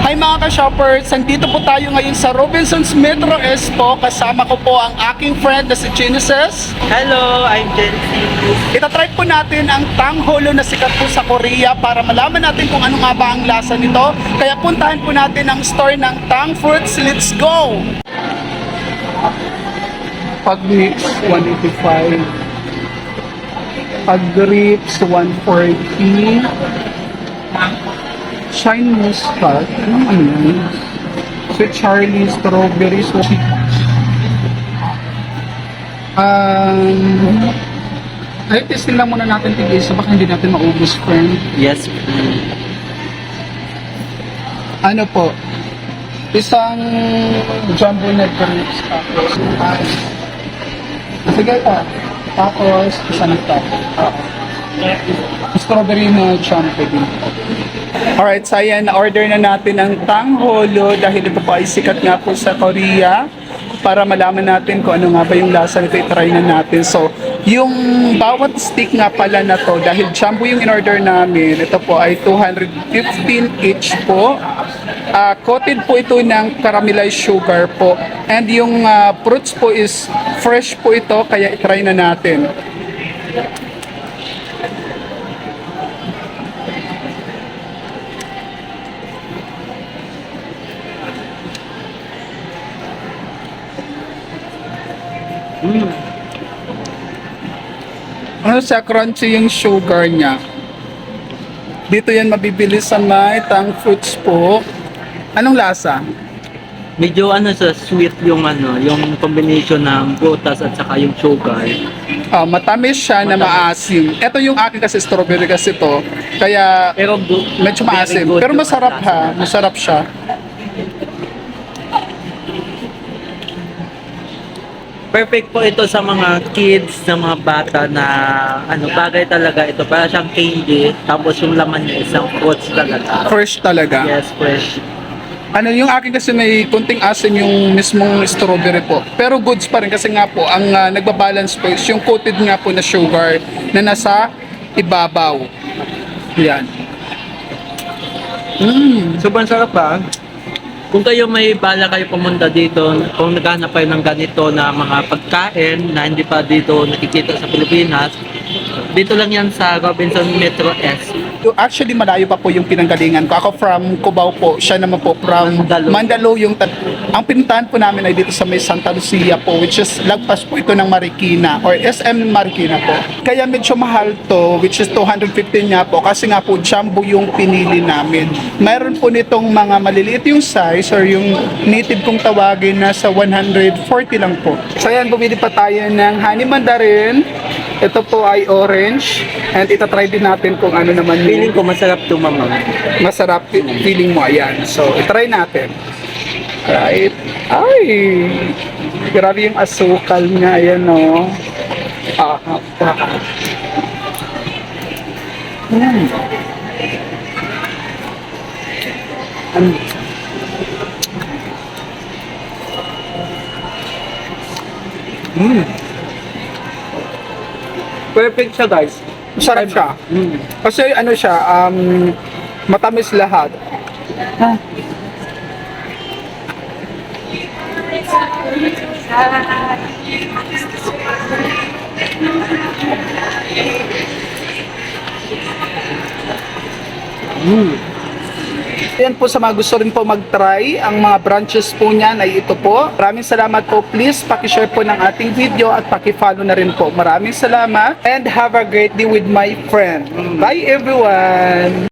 Hi mga ka-shoppers! Nandito po tayo ngayon sa Robinsons Metro Expo. Kasama ko po ang aking friend na si Genesis. Hello, I'm Jency. Itatry po natin ang tangholo na sikat po sa Korea para malaman natin kung ano nga ba ang lasa nito. Kaya puntahan po natin ang store ng Tang Fruits. Let's go! Pag-mix, 185. Pag-grips, 140. Shine Muscat. Ano yan? Sweet Charlie, strawberry, sweet. Ay, testing lang muna natin tig-isa. Baka hindi natin maubos, friend. Yes. Ano po? Isang jumbo net grapes. Tapos, sige pa. Tapos, isa na ito. Strawberry na champe din. Alright, so ayan, order na natin ang tangholo dahil ito po ay sikat nga po sa Korea para malaman natin kung ano nga ba yung lasa nito, i-try na natin. So, yung bawat stick nga pala na to, dahil jumbo yung in-order namin, ito po ay 215 each po. Coated po ito ng caramelized sugar po. And yung fruits po is fresh po ito, kaya i-try na natin. Ano siya, crunchy yung sugar niya. Dito yan mabibili sa may Tang Fruits po. Anong lasa? Medyo sa sweet yung yung combination ng prutas at saka yung sugar. Matamis siya na maasim. Ito yung akin kasi strawberry kasi to. Kaya Pero medyo maasim. Pero masarap ha. Masarap siya. Perfect po ito sa mga kids, sa mga bata na bagay talaga ito. Para siyang candy, tapos yung laman niya isang fruits talaga. Fresh talaga. Yes, fresh. Yung akin kasi may kunting asim yung mismong strawberry po. Pero goods pa rin kasi nga po, ang nagbabalance po is yung coated nga po na sugar na nasa ibabaw. Yan. Sobrang sarap ba? Kung kayo may bala kayo pumunta dito, kung naghahanap kayo ng ganito na mga pagkain na hindi pa dito nakikita sa Pilipinas, dito lang yan sa Robinson Metro S. Actually, malayo pa po yung pinanggalingan ko. Ako from Cubao po. Siya naman po from Mandaluyong. Ang pinuntahan po namin ay dito sa may Santa Lucia po, which is lagpas po ito ng Marikina or SM Marikina po. Kaya medyo mahal to, which is 215 nga po. Kasi nga po, jumbo yung pinili namin. Mayroon po nitong mga maliliit yung size or yung native kong tawagin na sa 140 lang po. So ayan, bumili pa tayo ng honey mandarin. Ito po ay orange. And itatry din natin kung ano naman yung Feeling ko masarap to, mama. masarap feeling mo. Ayan. So, itry natin. Alright. Ay! Grabe yung asukal niya. Ayan, o. Perfect siya, guys. Masarap siya. Kasi ano siya, matamis lahat. Yan po sa mga gusto rin po mag-try, ang mga branches po niyan ay ito po. Maraming salamat po. Please, pakishare po ng ating video at pakifollow na rin po. Maraming salamat and have a great day with my friend. Bye everyone!